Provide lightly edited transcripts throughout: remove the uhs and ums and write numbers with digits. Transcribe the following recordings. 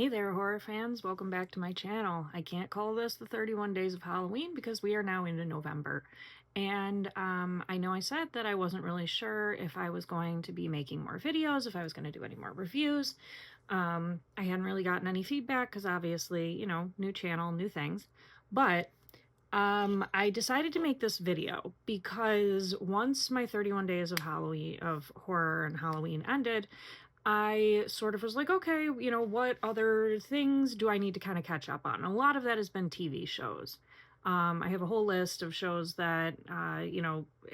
Hey there, horror fans. Welcome back to my channel. I can't call this the 31 Days of Halloween because we are now into November. And I know I said that I wasn't really sure if I was going to be making more videos, if I was going to do any more reviews. I hadn't really gotten any feedback because obviously, new channel, new things. But I decided to make this video because once my 31 days of Halloween, of horror and Halloween ended, I sort of was like, okay, what other things do I need to kind of catch up on? A lot of that has been TV shows. I have a whole list of shows that,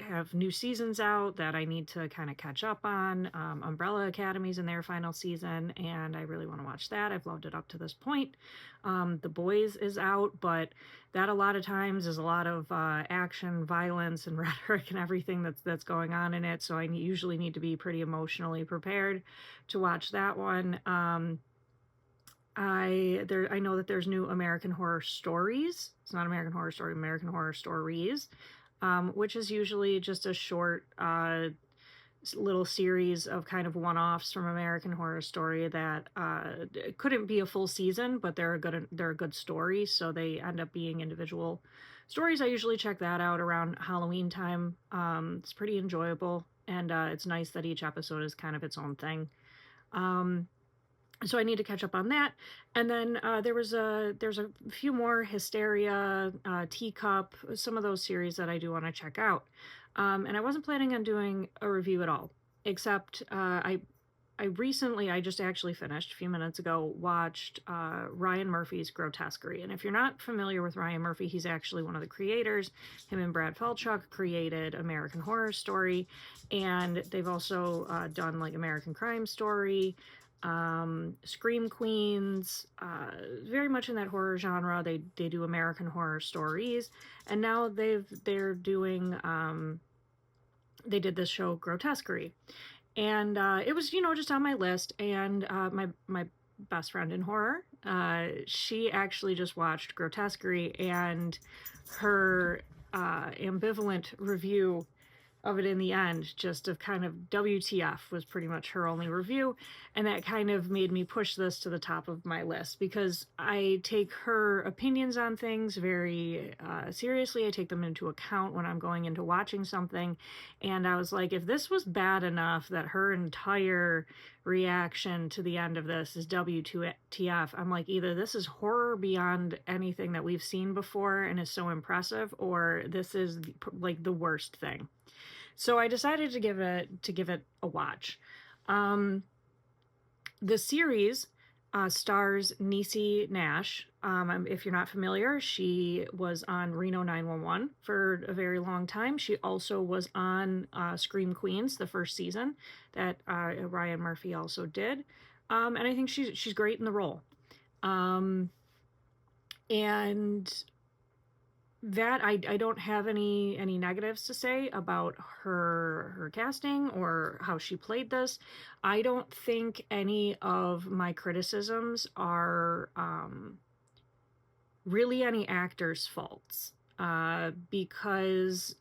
have new seasons out that I need to kind of catch up on. Umbrella Academy's in their final season, and I really want to watch that. I've loved it up to this point. The Boys is out, but that a lot of times is a lot of action, violence, and rhetoric and everything that's going on in it. So I usually need to be pretty emotionally prepared to watch that one. I know that there's new American Horror Stories. It's not American Horror Story, American Horror Stories, which is usually just a short little series of kind of one-offs from American Horror Story that couldn't be a full season, but they're a good story, so they end up being individual stories. I usually check that out around Halloween time. It's pretty enjoyable, and it's nice that each episode is kind of its own thing. So I need to catch up on that. And then there's a few more Hysteria, Teacup, some of those series that I do want to check out. And I wasn't planning on doing a review at all, except I just actually finished a few minutes ago, watched Ryan Murphy's Grotesquerie. And if you're not familiar with Ryan Murphy, he's actually one of the creators. Him and Brad Falchuk created American Horror Story, and they've also done like American Crime Story, Scream Queens, very much in that horror genre. They do American Horror Stories, and now they're doing they did this show Grotesquerie, and it was just on my list. And my best friend in horror, she actually just watched Grotesquerie, and her ambivalent review of it in the end, just of kind of WTF, was pretty much her only review. And that kind of made me push this to the top of my list because I take her opinions on things very seriously. I take them into account when I'm going into watching something. And I was like, if this was bad enough that her entire reaction to the end of this is WTF, I'm like, either this is horror beyond anything that we've seen before and is so impressive, or this is like the worst thing. So I decided to give it a watch. The series stars Niecy Nash. If you're not familiar, she was on Reno 911 for a very long time. She also was on Scream Queens, the first season that Ryan Murphy also did. And I think she's great in the role. And that I don't have any negatives to say about her casting or how she played this. I don't think any of my criticisms are really any actors' faults, because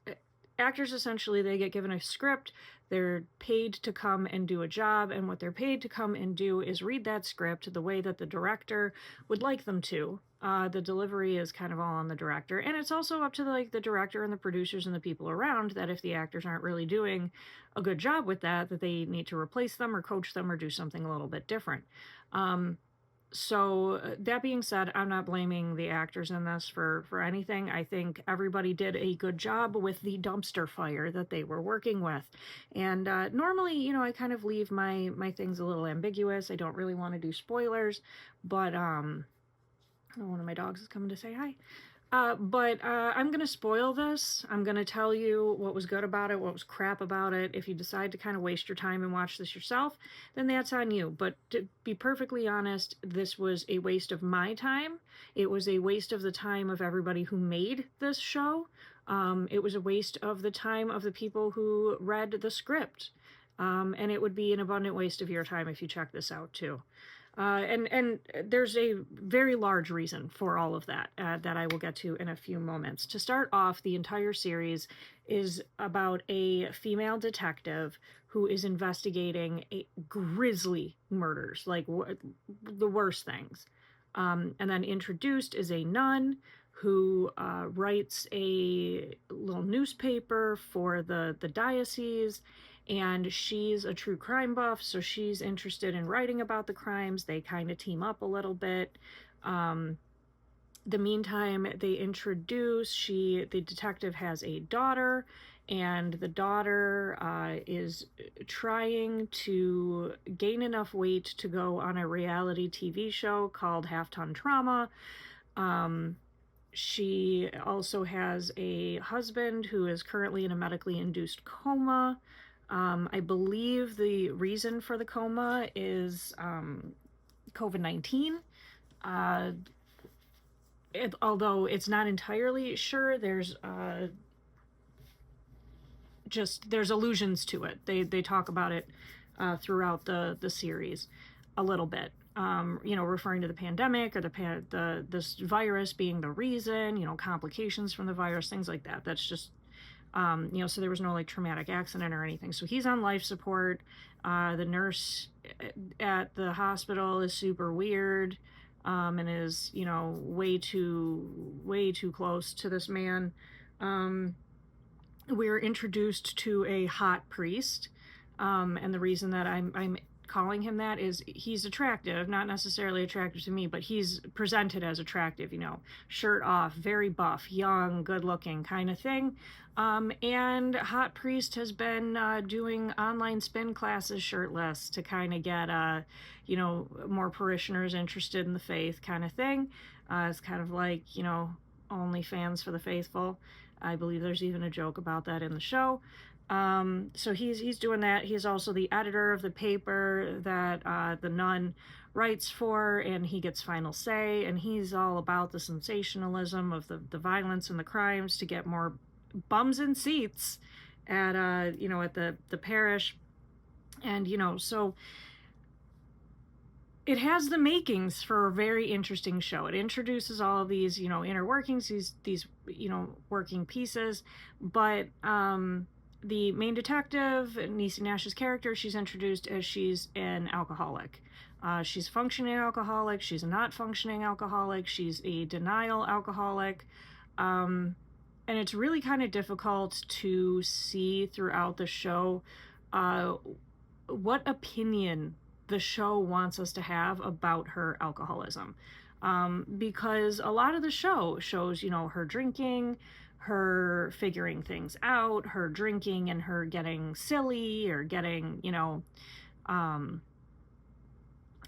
actors, essentially, they get given a script, they're paid to come and do a job, and what they're paid to come and do is read that script the way that the director would like them to. The delivery is kind of all on the director, and it's also up to the director and the producers and the people around, that if the actors aren't really doing a good job with that they need to replace them or coach them or do something a little bit different. So that being said, I'm not blaming the actors in this for anything. I think everybody did a good job with the dumpster fire that they were working with. And normally, I kind of leave my things a little ambiguous. I don't really want to do spoilers, but one of my dogs is coming to say hi. But I'm going to spoil this. I'm going to tell you what was good about it, what was crap about it. If you decide to kind of waste your time and watch this yourself, then that's on you. But to be perfectly honest, this was a waste of my time. It was a waste of the time of everybody who made this show. It was a waste of the time of the people who read the script. And it would be an abundant waste of your time if you check this out too. And there's a very large reason for all of that that I will get to in a few moments. To start off, the entire series is about a female detective who is investigating grisly murders, like the worst things. And then introduced is a nun who writes a little newspaper for the diocese, and she's a true crime buff, so she's interested in writing about the crimes. They kind of team up a little bit. um, the meantime, they introduce the detective has a daughter, and the daughter is trying to gain enough weight to go on a reality TV show called Half Ton Trauma. um, she also has a husband who is currently in a medically induced coma. I believe the reason for the coma is COVID-19. Uh, Although it's not entirely sure, there's allusions to it. They talk about it throughout the series a little bit. Referring to the pandemic or this virus being the reason. Complications from the virus, things like that. That's just so there was no like traumatic accident or anything. So he's on life support. The nurse at the hospital is super weird, and is way too close to this man. We're introduced to a hot priest, and the reason that I'm calling him that is he's attractive, not necessarily attractive to me, but he's presented as attractive, shirt off, very buff, young, good looking kind of thing. And hot priest has been doing online spin classes shirtless to kind of get more parishioners interested in the faith kind of thing. It's kind of like OnlyFans for the faithful. I believe there's even a joke about that in the show. So he's doing that. He's also the editor of the paper that the nun writes for, and he gets final say, and he's all about the sensationalism of the violence and the crimes to get more bums in seats at at the parish. And so it has the makings for a very interesting show. It introduces all of these inner workings, these working pieces. But the main detective, Niecy Nash's character, she's introduced as she's an alcoholic. She's a functioning alcoholic. She's a not functioning alcoholic. She's a denial alcoholic. And it's really kind of difficult to see throughout the show what opinion the show wants us to have about her alcoholism. Because a lot of the show shows, her drinking, her figuring things out, her drinking and her getting silly or getting,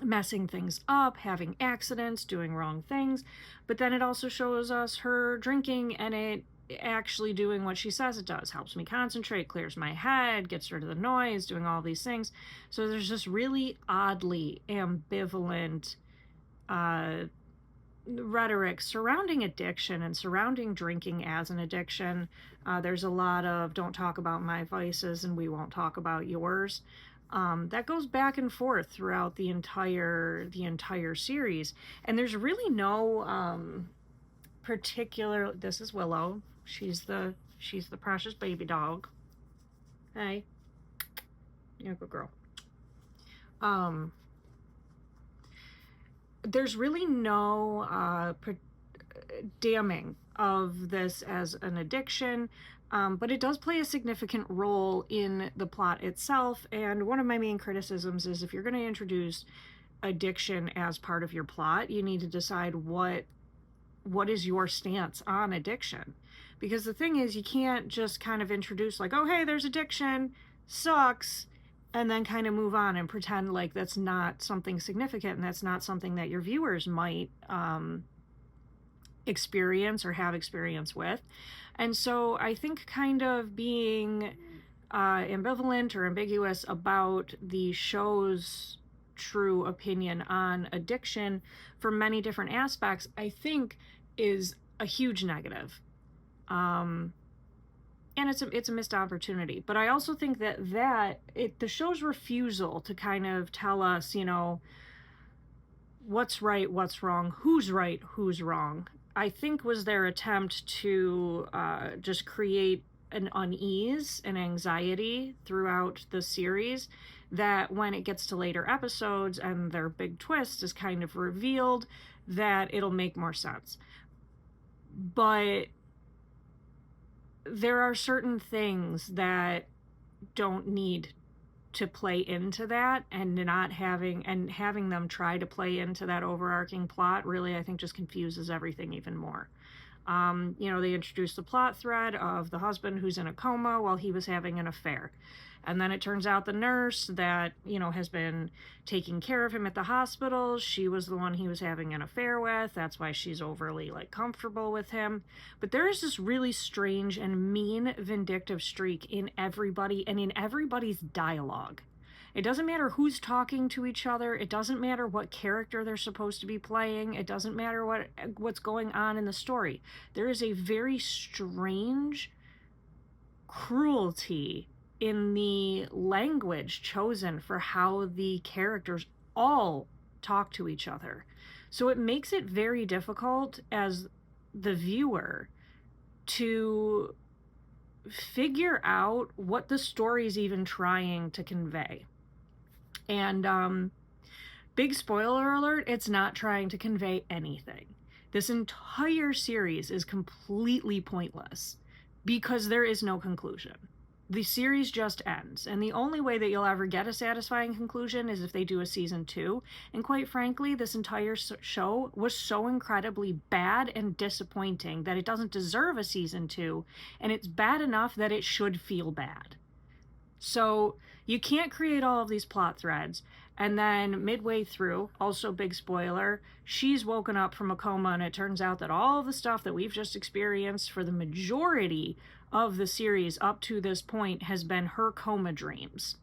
messing things up, having accidents, doing wrong things. But then it also shows us her drinking and it actually doing what she says it does. Helps me concentrate, clears my head, gets rid of the noise, doing all these things. So there's this really oddly ambivalent rhetoric surrounding addiction and surrounding drinking as an addiction. There's a lot of don't talk about my vices and we won't talk about yours. That goes back and forth throughout the entire series. And there's really no particular. This is Willow. She's the precious baby dog. Hey, you're a good girl. There's really no damning of this as an addiction, but it does play a significant role in the plot itself. And one of my main criticisms is if you're going to introduce addiction as part of your plot, you need to decide what is your stance on addiction. Because the thing is, you can't just kind of introduce like, oh, hey, there's addiction, sucks, and then kind of move on and pretend like that's not something significant and that's not something that your viewers might experience or have experience with. And so I think kind of being ambivalent or ambiguous about the show's true opinion on addiction for many different aspects, I think is a huge negative. And it's a missed opportunity. But I also think that the show's refusal to kind of tell us, what's right, what's wrong, who's right, who's wrong, I think was their attempt to just create an unease and anxiety throughout the series that when it gets to later episodes and their big twist is kind of revealed, that it'll make more sense. But there are certain things that don't need to play into that, and not having them try to play into that overarching plot really, I think, just confuses everything even more. They introduced the plot thread of the husband who's in a coma while he was having an affair. And then it turns out the nurse that, has been taking care of him at the hospital, she was the one he was having an affair with. That's why she's overly, comfortable with him. But there is this really strange and mean, vindictive streak in everybody and in everybody's dialogue. It doesn't matter who's talking to each other. It doesn't matter what character they're supposed to be playing. It doesn't matter what's going on in the story. There is a very strange cruelty in the language chosen for how the characters all talk to each other. So it makes it very difficult as the viewer to figure out what the story is even trying to convey. And big spoiler alert, it's not trying to convey anything. This entire series is completely pointless because there is no conclusion. The series just ends, and the only way that you'll ever get a satisfying conclusion is if they do a season 2. And quite frankly, this entire show was so incredibly bad and disappointing that it doesn't deserve a season 2, and it's bad enough that it should feel bad. So you can't create all of these plot threads, and then midway through, also big spoiler, she's woken up from a coma, and it turns out that all of the stuff that we've just experienced for the majority of the series up to this point has been her coma dreams.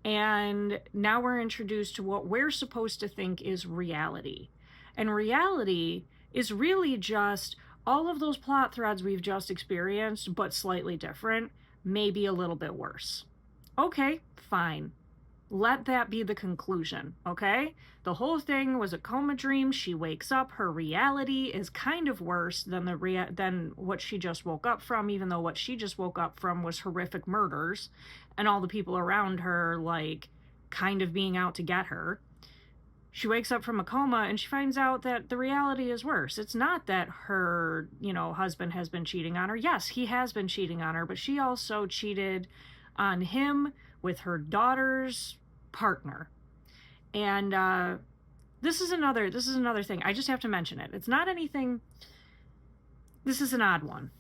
And now we're introduced to what we're supposed to think is reality. And reality is really just all of those plot threads we've just experienced, but slightly different, maybe a little bit worse. Okay, fine. Let that be the conclusion, okay? The whole thing was a coma dream. She wakes up. Her reality is kind of worse than than what she just woke up from, even though what she just woke up from was horrific murders and all the people around her, kind of being out to get her. She wakes up from a coma and she finds out that the reality is worse. It's not that her, husband has been cheating on her. Yes, he has been cheating on her, but she also cheated on him with her daughter's partner. And this is another thing. I just have to mention it. It's not anything. This is an odd one.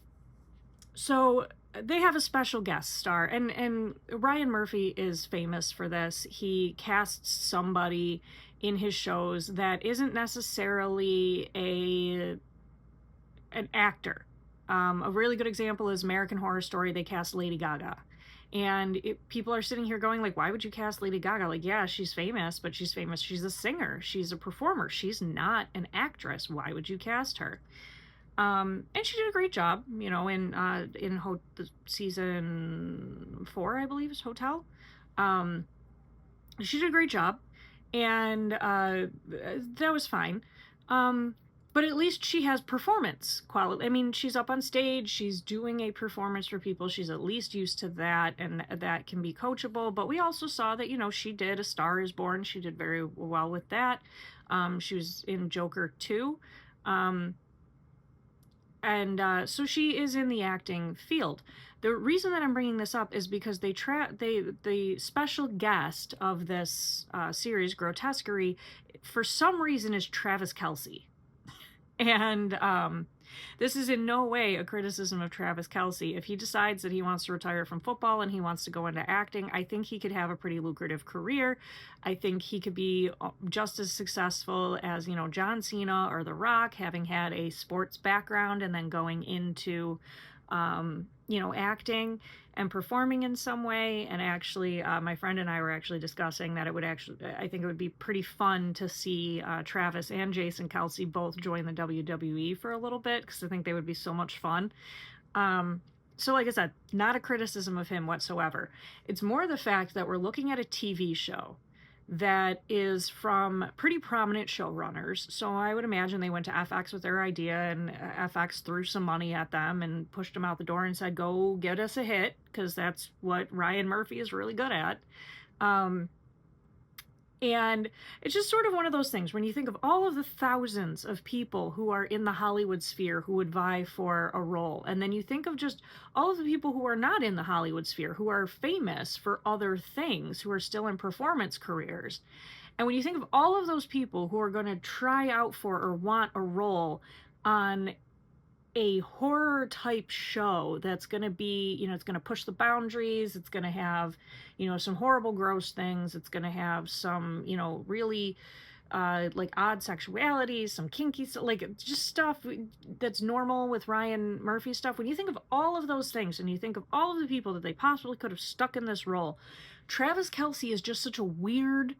So they have a special guest star, and Ryan Murphy is famous for this. He casts somebody in his shows that isn't necessarily an actor. A really good example is American Horror Story. They cast Lady Gaga. And people are sitting here going, why would you cast Lady Gaga? Yeah, she's famous, but she's famous. She's a singer. She's a performer. She's not an actress. Why would you cast her? And she did a great job, in season 4, I believe, is Hotel. She did a great job, and that was fine. But at least she has performance quality. I mean, she's up on stage, she's doing a performance for people, she's at least used to that, and that can be coachable. But we also saw that, she did A Star Is Born, she did very well with that. She was in Joker 2. So she is in the acting field. The reason that I'm bringing this up is because the special guest of this series, Grotesquerie, for some reason is Travis Kelce. And this is in no way a criticism of Travis Kelce. If he decides that he wants to retire from football and he wants to go into acting, I think he could have a pretty lucrative career. I think he could be just as successful as, John Cena or The Rock, having had a sports background and then going into, acting and performing in some way. And actually, my friend and I were actually discussing that I think it would be pretty fun to see Travis and Jason Kelce both join the WWE for a little bit, because I think they would be so much fun. So like I said, not a criticism of him whatsoever. It's more the fact that we're looking at a TV show that is from pretty prominent showrunners. So I would imagine they went to FX with their idea, and FX threw some money at them and pushed them out the door and said, go get us a hit, because that's what Ryan Murphy is really good at. And it's just sort of one of those things when you think of all of the thousands of people who are in the Hollywood sphere who would vie for a role. And then you think of just all of the people who are not in the Hollywood sphere, who are famous for other things, who are still in performance careers. And when you think of all of those people who are going to try out for or want a role on a horror type show that's going to be, it's going to push the boundaries, it's going to have, some horrible, gross things, it's going to have some, really like odd sexuality, some kinky, like just stuff that's normal with Ryan Murphy stuff. When you think of all of those things and you think of all of the people that they possibly could have stuck in this role, Travis Kelce is just such a weird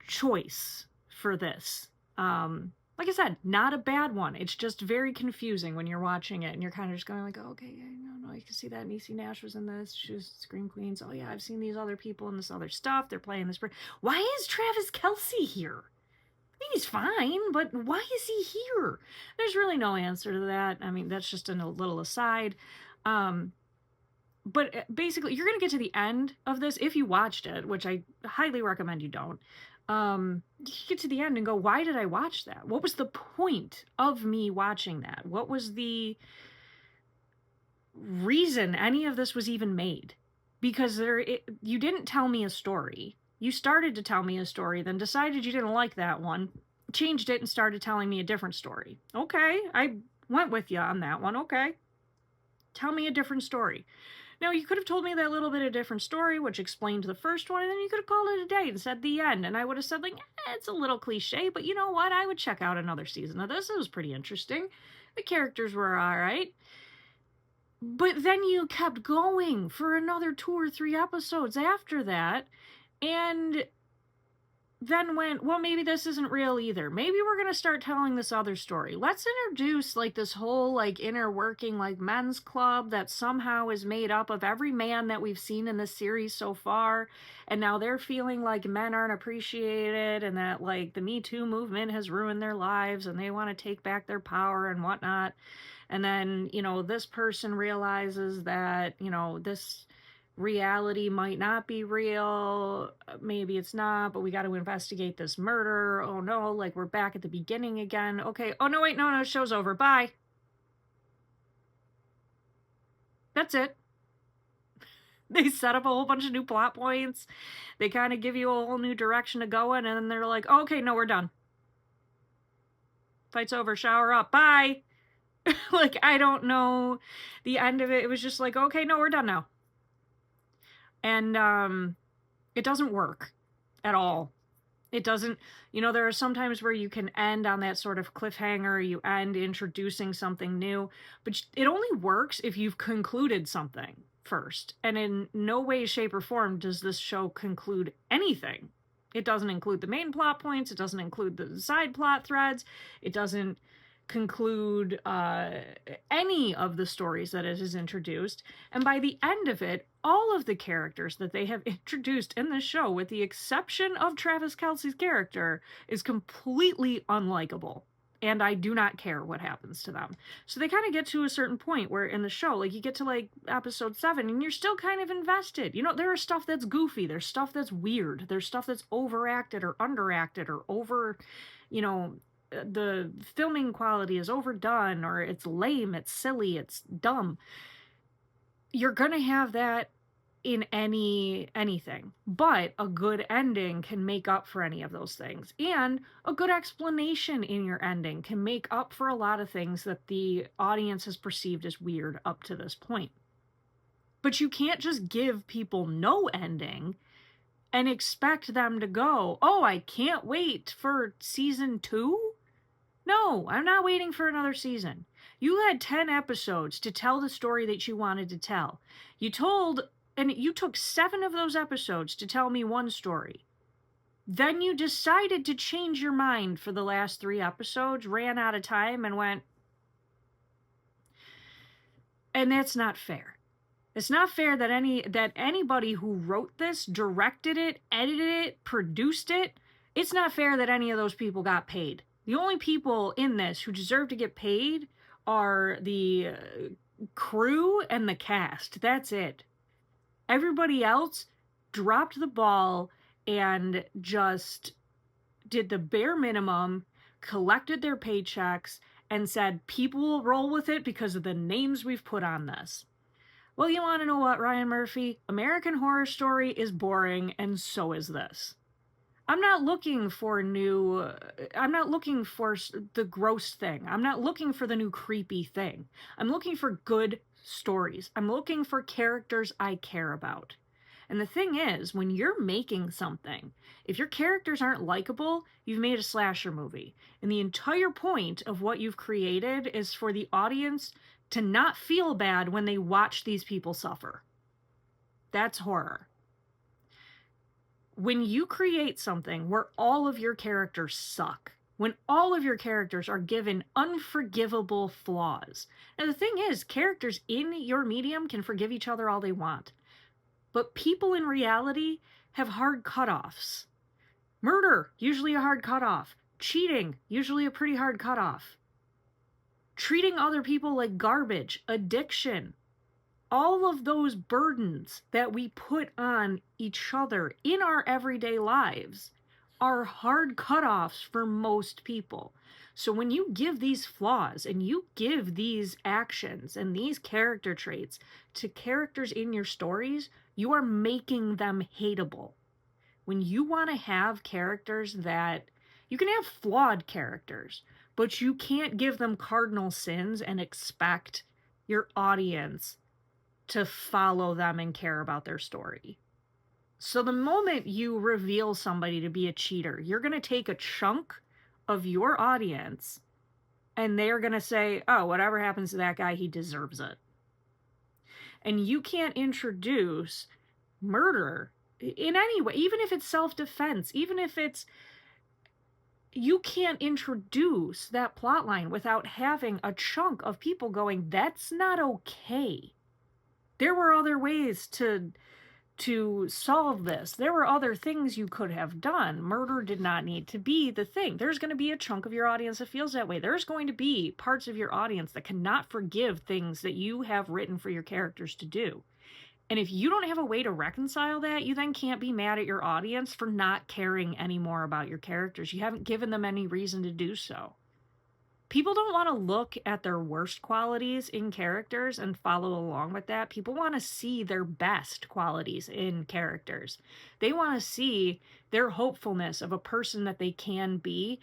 choice for this. Like I said, not a bad one. It's just very confusing when you're watching it and you're kind of just going like, oh, okay, no, you can see that Niecy Nash was in this. She was Scream Queens. Oh yeah, I've seen these other people in this other stuff. They're playing this. Why is Travis Kelce here? I mean, he's fine, but why is he here? There's really no answer to that. I mean, that's just a little aside. But basically, you're going to get to the end of this if you watched it, which I highly recommend you don't. You get to the end and go, why did I watch that? What was the point of me watching that? What was the reason any of this was even made? Because you didn't tell me a story. You started to tell me a story, then decided you didn't like that one, changed it and started telling me a different story. Okay, I went with you on that one. Okay, tell me a different story. Now, you could have told me that little bit of different story, which explained the first one, and then you could have called it a day and said the end. And I would have said, like, it's a little cliche, but you know what? I would check out another season of this. It was pretty interesting. The characters were all right. But then you kept going for another 2 or 3 episodes after that, and then went, well, maybe this isn't real either. Maybe we're going to start telling this other story. Let's introduce like this whole like inner working like men's club that somehow is made up of every man that we've seen in this series so far. And now they're feeling like men aren't appreciated and that like the Me Too movement has ruined their lives and they want to take back their power and whatnot. And then, this person realizes that, this reality might not be real, maybe it's not, but we got to investigate this murder. Oh no, like we're back at the beginning again. Okay, oh no, wait, no, show's over, bye. That's it. They set up a whole bunch of new plot points, they kind of give you a whole new direction to go in, and then they're like, oh, okay, no, we're done, fight's over, shower up, bye. Like, I don't know the end of it. It was just like, okay, no, we're done now. And it doesn't work at all. It doesn't, there are some times where you can end on that sort of cliffhanger, you end introducing something new, but it only works if you've concluded something first. And in no way, shape, or form does this show conclude anything. It doesn't include the main plot points, it doesn't include the side plot threads, it doesn't conclude any of the stories that it has introduced. And by the end of it, all of the characters that they have introduced in this show, with the exception of Travis Kelce's character, is completely unlikable. And I do not care what happens to them. So they kind of get to a certain point where in the show, like you get to like episode 7 and you're still kind of invested. There is stuff that's goofy. There's stuff that's weird. There's stuff that's overacted or underacted or over, the filming quality is overdone or it's lame, it's silly, it's dumb. You're gonna have that in anything, but a good ending can make up for any of those things, and a good explanation in your ending can make up for a lot of things that the audience has perceived as weird up to this point. But you can't just give people no ending and expect them to go, oh, I can't wait for season 2. No, I'm not waiting for another season. You had 10 episodes to tell the story that you wanted to tell. You took 7 of those episodes to tell me one story. Then you decided to change your mind for the last 3 episodes, ran out of time, and went, and that's not fair. It's not fair that anybody who wrote this, directed it, edited it, produced it, it's not fair that any of those people got paid. The only people in this who deserve to get paid are the crew and the cast. That's it. Everybody else dropped the ball and just did the bare minimum, collected their paychecks, and said, people will roll with it because of the names we've put on this. Well, you want to know what, Ryan Murphy? American Horror Story is boring, and so is this. I'm not looking for I'm not looking for the gross thing. I'm not looking for the new creepy thing. I'm looking for good stories. I'm looking for characters I care about. And the thing is, when you're making something, if your characters aren't likable, you've made a slasher movie. And the entire point of what you've created is for the audience to not feel bad when they watch these people suffer. That's horror. When you create something where all of your characters suck, when all of your characters are given unforgivable flaws. And the thing is, characters in your medium can forgive each other all they want. But people in reality have hard cutoffs. Murder, usually a hard cutoff. Cheating, usually a pretty hard cutoff. Treating other people like garbage, addiction, all of those burdens that we put on each other in our everyday lives are hard cutoffs for most people. So when you give these flaws and you give these actions and these character traits to characters in your stories, you are making them hateable. When you want to have characters that you can have flawed characters, but you can't give them cardinal sins and expect your audience to follow them and care about their story. So the moment you reveal somebody to be a cheater, you're going to take a chunk of your audience and they're going to say, oh, whatever happens to that guy, he deserves it. And you can't introduce murder in any way, even if it's self-defense, even if it's, you can't introduce that plot line without having a chunk of people going, that's not okay. There were other ways to solve this. There were other things you could have done. Murder did not need to be the thing. There's going to be a chunk of your audience that feels that way. There's going to be parts of your audience that cannot forgive things that you have written for your characters to do. And if you don't have a way to reconcile that, you then can't be mad at your audience for not caring anymore about your characters. You haven't given them any reason to do so. People don't want to look at their worst qualities in characters and follow along with that. People want to see their best qualities in characters. They want to see their hopefulness of a person that they can be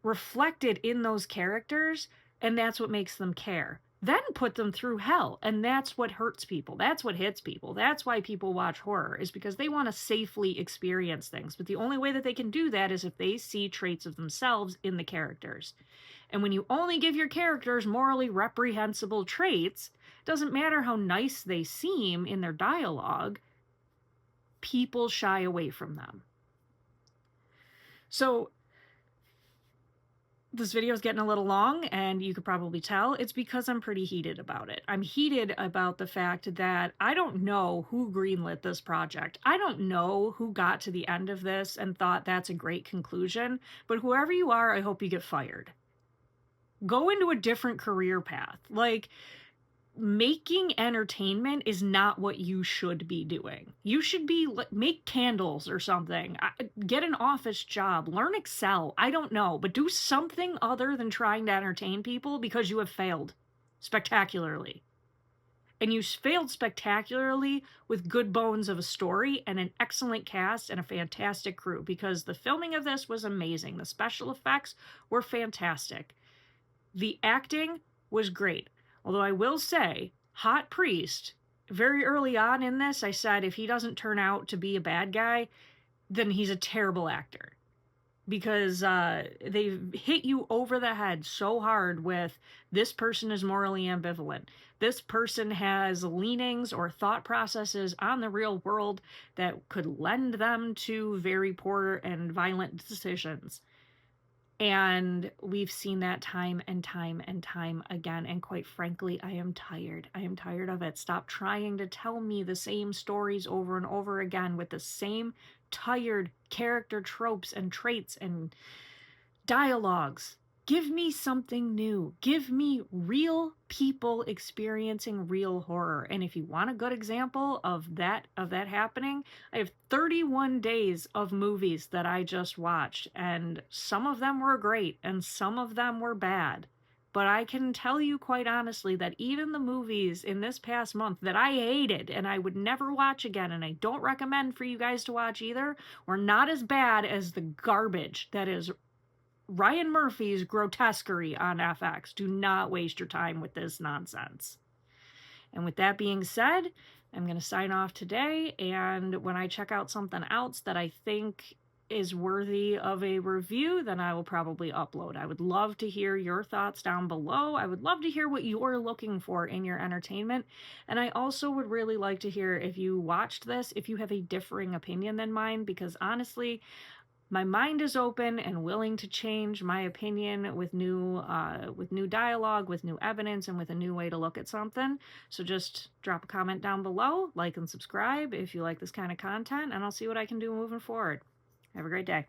reflected in those characters, and that's what makes them care. Then put them through hell, and that's what hurts people. That's what hits people. That's why people watch horror, is because they want to safely experience things. But the only way that they can do that is if they see traits of themselves in the characters. And when you only give your characters morally reprehensible traits, it doesn't matter how nice they seem in their dialogue, people shy away from them. So this video is getting a little long, and you could probably tell it's because I'm pretty heated about it. I'm heated about the fact that I don't know who greenlit this project. I don't know who got to the end of this and thought that's a great conclusion, but whoever you are, I hope you get fired. Go into a different career path. Like, making entertainment is not what you should be doing. You should be make candles or something. Get an office job. Learn Excel. I don't know, but do something other than trying to entertain people, because you have failed spectacularly. And you failed spectacularly with good bones of a story and an excellent cast and a fantastic crew, because the filming of this was amazing. The special effects were fantastic. The acting was great. Although I will say, Hot Priest, very early on in this, I said if he doesn't turn out to be a bad guy, then he's a terrible actor. Because they hit you over the head so hard with, this person is morally ambivalent. This person has leanings or thought processes on the real world that could lend them to very poor and violent decisions. And we've seen that time and time and time again. And quite frankly, I am tired. I am tired of it. Stop trying to tell me the same stories over and over again with the same tired character tropes and traits and dialogues. Give me something new. Give me real people experiencing real horror. And if you want a good example of that happening, I have 31 days of movies that I just watched, and some of them were great and some of them were bad. But I can tell you quite honestly that even the movies in this past month that I hated and I would never watch again, and I don't recommend for you guys to watch either, were not as bad as the garbage that is Ryan Murphy's Grotesquerie on FX. Do not waste your time with this nonsense. And with that being said, I'm going to sign off today. And when I check out something else that I think is worthy of a review, then I will probably upload. I would love to hear your thoughts down below. I would love to hear what you're looking for in your entertainment. And I also would really like to hear, if you watched this, if you have a differing opinion than mine, because honestly, my mind is open and willing to change my opinion with new dialogue, with new evidence, and with a new way to look at something. So just drop a comment down below, like and subscribe if you like this kind of content, and I'll see what I can do moving forward. Have a great day.